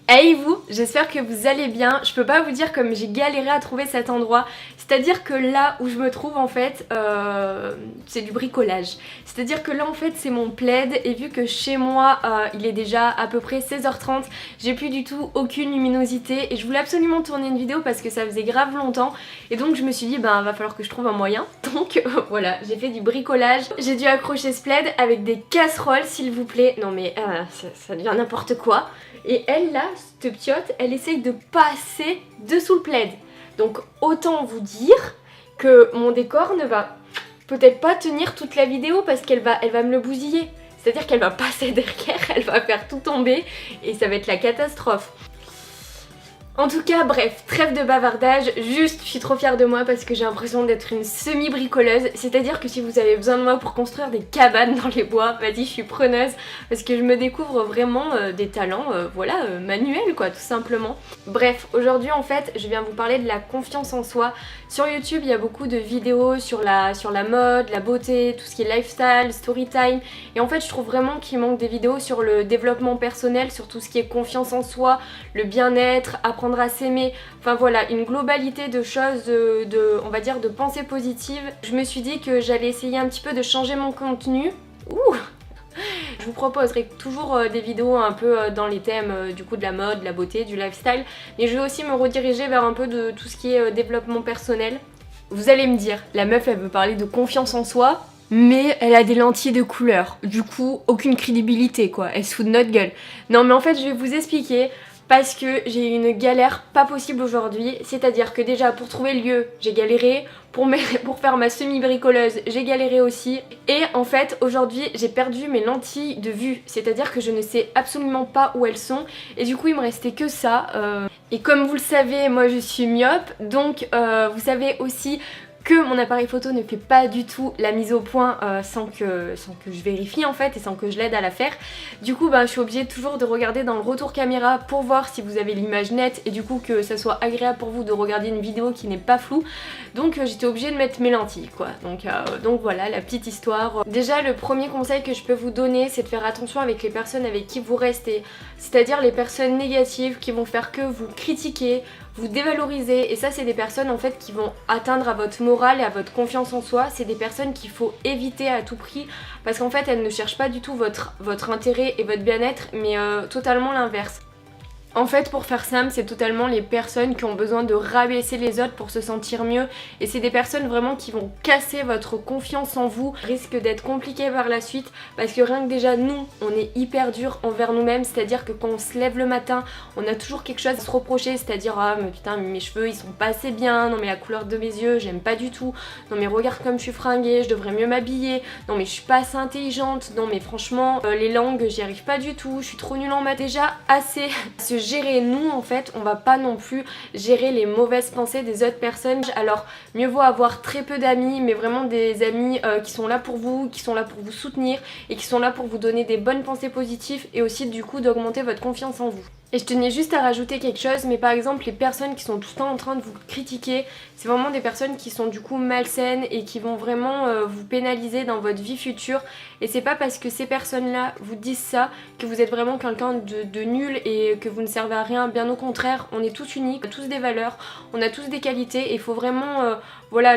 Hey vous, j'espère que vous allez bien. Je peux pas vous dire comme j'ai galéré à trouver cet endroit. C'est-à-dire que là où je me trouve en fait, c'est du bricolage. C'est-à-dire que là en fait c'est mon plaid et vu que chez moi il est déjà à peu près 16h30, j'ai plus du tout aucune luminosité et je voulais absolument tourner une vidéo parce que ça faisait grave longtemps et donc je me suis dit va falloir que je trouve un moyen. Donc voilà, j'ai fait du bricolage. J'ai dû accrocher ce plaid avec des casseroles s'il vous plaît. Non mais ça devient n'importe quoi. Et elle là, cette piotte, elle essaye de passer dessous le plaid. Donc autant vous dire que mon décor ne va peut-être pas tenir toute la vidéo parce qu'elle va me le bousiller. C'est-à-dire qu'elle va passer derrière, elle va faire tout tomber et ça va être la catastrophe. En tout cas, bref, trêve de bavardage, juste je suis trop fière de moi parce que j'ai l'impression d'être une semi-bricoleuse. C'est-à-dire que si vous avez besoin de moi pour construire des cabanes dans les bois, vas-y, je suis preneuse parce que je me découvre vraiment des talents, manuels quoi, tout simplement. Bref, aujourd'hui en fait, je viens vous parler de la confiance en soi. Sur YouTube, il y a beaucoup de vidéos sur la mode, la beauté, tout ce qui est lifestyle, story time. Et en fait, je trouve vraiment qu'il manque des vidéos sur le développement personnel, sur tout ce qui est confiance en soi, le bien-être, apprendre à s'aimer, enfin voilà, une globalité de choses, on va dire de pensées positives. Je me suis dit que j'allais essayer un petit peu de changer mon contenu. Ouh. Je vous proposerai toujours des vidéos un peu dans les thèmes du coup de la mode, de la beauté, du lifestyle, mais je vais aussi me rediriger vers un peu de tout ce qui est développement personnel. Vous allez me dire, la meuf elle veut parler de confiance en soi, mais elle a des lentilles de couleur, du coup aucune crédibilité quoi, elle se fout de notre gueule. Non mais en fait je vais vous expliquer. Parce que j'ai eu une galère pas possible aujourd'hui, c'est-à-dire que déjà pour trouver le lieu, j'ai galéré, pour faire ma semi-bricoleuse, j'ai galéré aussi. Et en fait, aujourd'hui, j'ai perdu mes lentilles de vue, c'est-à-dire que je ne sais absolument pas où elles sont. Et du coup, il me restait que ça. Et comme vous le savez, moi je suis myope, donc vous savez aussi que mon appareil photo ne fait pas du tout la mise au point sans que je vérifie en fait et sans que je l'aide à la faire. Du coup je suis obligée toujours de regarder dans le retour caméra pour voir si vous avez l'image nette et du coup que ça soit agréable pour vous de regarder une vidéo qui n'est pas floue. Donc j'étais obligée de mettre mes lentilles quoi. Donc voilà la petite histoire. Déjà le premier conseil que je peux vous donner c'est de faire attention avec les personnes avec qui vous restez. C'est-à-dire les personnes négatives qui vont faire que vous critiquer, vous dévaloriser, et ça c'est des personnes en fait qui vont atteindre à votre morale et à votre confiance en soi. C'est des personnes qu'il faut éviter à tout prix parce qu'en fait elles ne cherchent pas du tout votre intérêt et votre bien-être mais totalement l'inverse. En fait, pour faire simple, c'est totalement les personnes qui ont besoin de rabaisser les autres pour se sentir mieux. Et c'est des personnes vraiment qui vont casser votre confiance en vous. Risque d'être compliqué par la suite parce que rien que déjà nous, on est hyper dur envers nous-mêmes. C'est-à-dire que quand on se lève le matin, on a toujours quelque chose à se reprocher. C'est-à-dire ah mais putain mes cheveux ils sont pas assez bien. Non mais la couleur de mes yeux j'aime pas du tout. Non mais regarde comme je suis fringuée, je devrais mieux m'habiller. Non mais je suis pas assez intelligente. Non mais franchement les langues j'y arrive pas du tout. Je suis trop nulle en maths. Déjà assez gérer nous en fait, on va pas non plus gérer les mauvaises pensées des autres personnes. Alors mieux vaut avoir très peu d'amis mais vraiment des amis qui sont là pour vous, qui sont là pour vous soutenir et qui sont là pour vous donner des bonnes pensées positives et aussi du coup d'augmenter votre confiance en vous. Et je tenais juste à rajouter quelque chose, mais par exemple les personnes qui sont tout le temps en train de vous critiquer, c'est vraiment des personnes qui sont du coup malsaines et qui vont vraiment vous pénaliser dans votre vie future. Et c'est pas parce que ces personnes-là vous disent ça que vous êtes vraiment quelqu'un de nul et que vous ne servez à rien. Bien au contraire, on est tous uniques, on a tous des valeurs, on a tous des qualités et il faut vraiment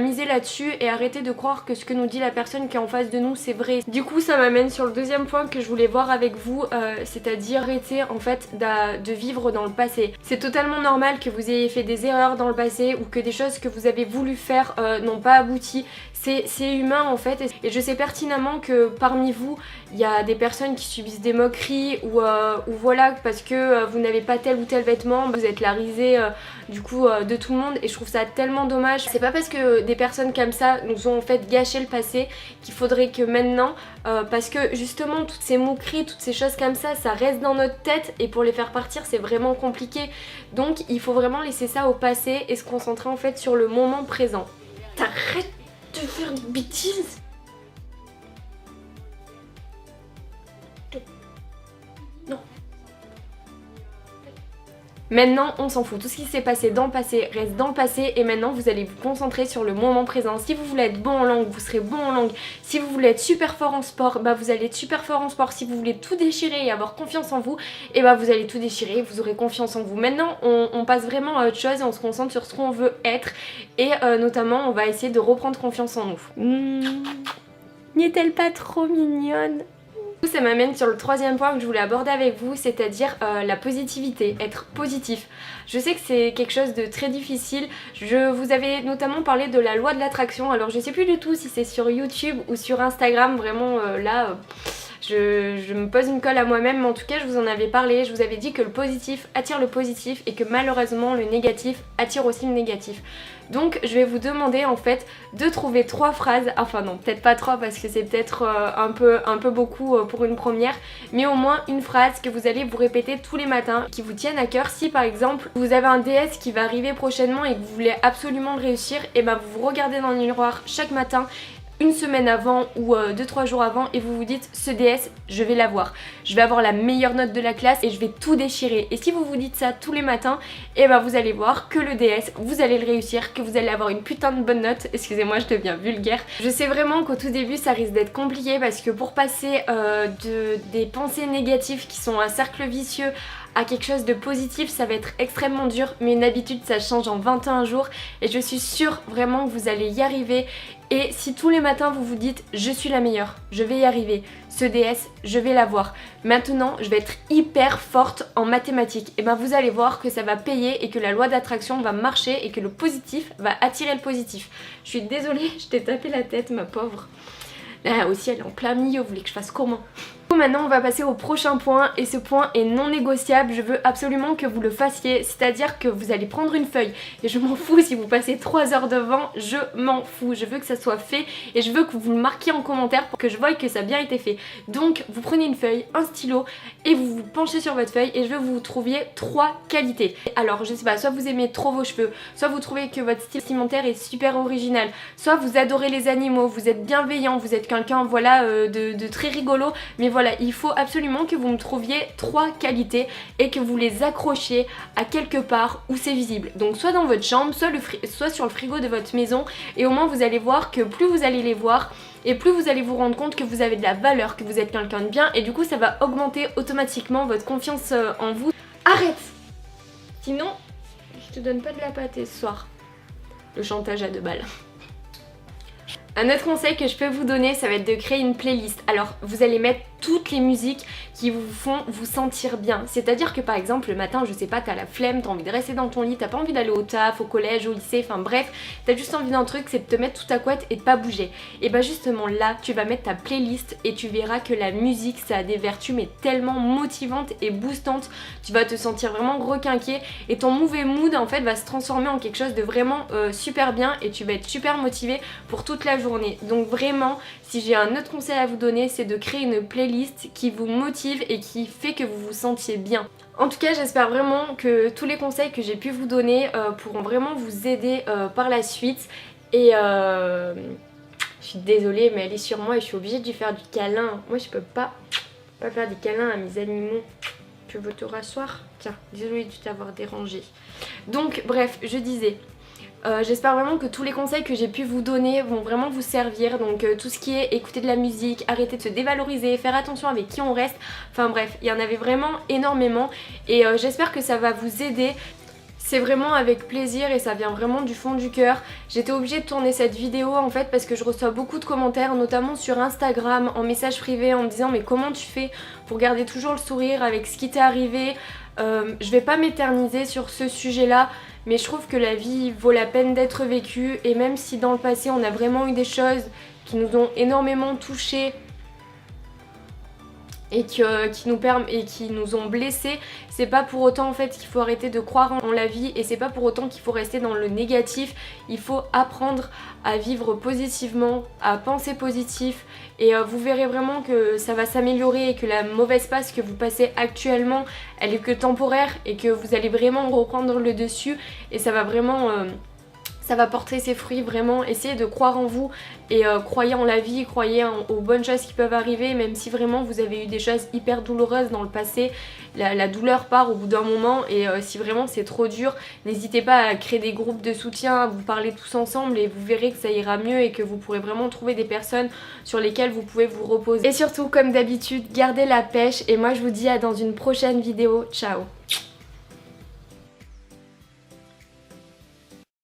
miser là-dessus et arrêter de croire que ce que nous dit la personne qui est en face de nous c'est vrai. Du coup ça m'amène sur le deuxième point que je voulais voir avec vous, c'est-à-dire arrêter en fait de vivre dans le passé. C'est totalement normal que vous ayez fait des erreurs dans le passé ou que des choses que vous avez voulu faire n'ont pas abouti. C'est humain en fait et je sais pertinemment que parmi vous il y a des personnes qui subissent des moqueries ou voilà parce que vous n'avez pas tel ou tel vêtement, vous êtes la risée de tout le monde et je trouve ça tellement dommage. C'est pas parce que des personnes comme ça nous ont en fait gâché le passé qu'il faudrait que maintenant parce que justement toutes ces moqueries, toutes ces choses comme ça reste dans notre tête et pour les faire partir c'est vraiment compliqué. Donc il faut vraiment laisser ça au passé et se concentrer en fait sur le moment présent. T'arrêtes de faire des bêtises. Non. Maintenant on s'en fout, tout ce qui s'est passé dans le passé reste dans le passé et maintenant vous allez vous concentrer sur le moment présent. Si vous voulez être bon en langue, vous serez bon en langue. Si vous voulez être super fort en sport, bah vous allez être super fort en sport. Si vous voulez tout déchirer et avoir confiance en vous, et bah vous allez tout déchirer, vous aurez confiance en vous. Maintenant on passe vraiment à autre chose et on se concentre sur ce qu'on veut être et notamment on va essayer de reprendre confiance en nous. N'est-elle pas trop mignonne? Ça m'amène sur le troisième point que je voulais aborder avec vous, c'est-à-dire la positivité, être positif. Je sais que c'est quelque chose de très difficile, je vous avais notamment parlé de la loi de l'attraction, alors je sais plus du tout si c'est sur YouTube ou sur Instagram, vraiment là... Je me pose une colle à moi-même, mais en tout cas je vous en avais parlé, je vous avais dit que le positif attire le positif et que malheureusement le négatif attire aussi le négatif. Donc je vais vous demander en fait de trouver 3 phrases, enfin non peut-être pas 3 parce que c'est peut-être un peu beaucoup pour une première, mais au moins une phrase que vous allez vous répéter tous les matins, qui vous tiennent à cœur. Si par exemple vous avez un DS qui va arriver prochainement et que vous voulez absolument le réussir, et ben vous vous regardez dans le miroir chaque matin, une semaine avant ou 2-3 jours avant et vous vous dites ce DS je vais l'avoir, je vais avoir la meilleure note de la classe et je vais tout déchirer. Et si vous vous dites ça tous les matins, et ben vous allez voir que le DS vous allez le réussir, que vous allez avoir une putain de bonne note. Excusez-moi je deviens vulgaire. Je sais vraiment qu'au tout début ça risque d'être compliqué parce que pour passer des pensées négatives qui sont un cercle vicieux à quelque chose de positif ça va être extrêmement dur, mais une habitude ça change en 21 jours et je suis sûre vraiment que vous allez y arriver. Et si tous les matins vous vous dites je suis la meilleure, je vais y arriver, ce DS je vais l'avoir, maintenant je vais être hyper forte en mathématiques, et ben vous allez voir que ça va payer et que la loi d'attraction va marcher et que le positif va attirer le positif. Je suis désolée, je t'ai tapé la tête ma pauvre. Là aussi elle est en plein milieu, vous voulez que je fasse comment? Maintenant on va passer au prochain point et ce point est non négociable, je veux absolument que vous le fassiez, c'est-à-dire que vous allez prendre une feuille et je m'en fous si vous passez 3 heures devant, je m'en fous, je veux que ça soit fait et je veux que vous le marquiez en commentaire pour que je voie que ça a bien été fait. Donc vous prenez une feuille, un stylo et vous vous penchez sur votre feuille et je veux que vous trouviez 3 qualités. Alors je sais pas, soit vous aimez trop vos cheveux, soit vous trouvez que votre style vestimentaire est super original, soit vous adorez les animaux, vous êtes bienveillant, vous êtes quelqu'un voilà de très rigolo, mais voilà, il faut absolument que vous me trouviez 3 qualités et que vous les accrochiez à quelque part où c'est visible. Donc soit dans votre chambre, soit sur le frigo de votre maison, et au moins vous allez voir que plus vous allez les voir et plus vous allez vous rendre compte que vous avez de la valeur, que vous êtes quelqu'un de bien, et du coup ça va augmenter automatiquement votre confiance en vous. Arrête! Sinon, je te donne pas de la pâtée ce soir. Le chantage à 2 balles. Un autre conseil que je peux vous donner, ça va être de créer une playlist. Alors vous allez mettre toutes les musiques qui vous font vous sentir bien. C'est-à-dire que par exemple le matin, je sais pas, t'as la flemme, t'as envie de rester dans ton lit, t'as pas envie d'aller au taf, au collège, au lycée, enfin bref, t'as juste envie d'un truc, c'est de te mettre tout à couette et de pas bouger. Et bah justement là, tu vas mettre ta playlist et tu verras que la musique, ça a des vertus mais tellement motivantes et boostantes. Tu vas te sentir vraiment requinqué et ton mauvais mood en fait va se transformer en quelque chose de vraiment super bien et tu vas être super motivé pour toute la journée. Donc vraiment, si j'ai un autre conseil à vous donner, c'est de créer une playlist qui vous motive et qui fait que vous vous sentiez bien. En tout cas, j'espère vraiment que tous les conseils que j'ai pu vous donner pourront vraiment vous aider par la suite. Et je suis désolée, mais elle est sur moi et je suis obligée de lui faire du câlin. Moi, je peux pas faire des câlins à mes animaux. Tu veux te rasseoir? Tiens, désolée de t'avoir dérangé. Donc, bref, je disais... j'espère vraiment que tous les conseils que j'ai pu vous donner vont vraiment vous servir. Donc tout ce qui est écouter de la musique, arrêter de se dévaloriser, faire attention avec qui on reste. Enfin bref, il y en avait vraiment énormément et j'espère que ça va vous aider. C'est vraiment avec plaisir et ça vient vraiment du fond du cœur. J'étais obligée de tourner cette vidéo en fait parce que je reçois beaucoup de commentaires, notamment sur Instagram, en message privé, en me disant mais comment tu fais pour garder toujours le sourire avec ce qui t'est arrivé. Je vais pas m'éterniser sur ce sujet là, mais je trouve que la vie vaut la peine d'être vécue et même si dans le passé on a vraiment eu des choses qui nous ont énormément touchés et qui nous ont blessés, c'est pas pour autant en fait qu'il faut arrêter de croire en la vie et c'est pas pour autant qu'il faut rester dans le négatif. Il faut apprendre à vivre positivement, à penser positif et vous verrez vraiment que ça va s'améliorer et que la mauvaise passe que vous passez actuellement elle est que temporaire et que vous allez vraiment reprendre le dessus et ça va vraiment ça va porter ses fruits vraiment. Essayez de croire en vous et croyez en la vie, croyez aux bonnes choses qui peuvent arriver, même si vraiment vous avez eu des choses hyper douloureuses dans le passé. La douleur part au bout d'un moment et si vraiment c'est trop dur, n'hésitez pas à créer des groupes de soutien, à vous parler tous ensemble et vous verrez que ça ira mieux et que vous pourrez vraiment trouver des personnes sur lesquelles vous pouvez vous reposer. Et surtout, comme d'habitude, gardez la pêche et moi je vous dis à dans une prochaine vidéo. Ciao!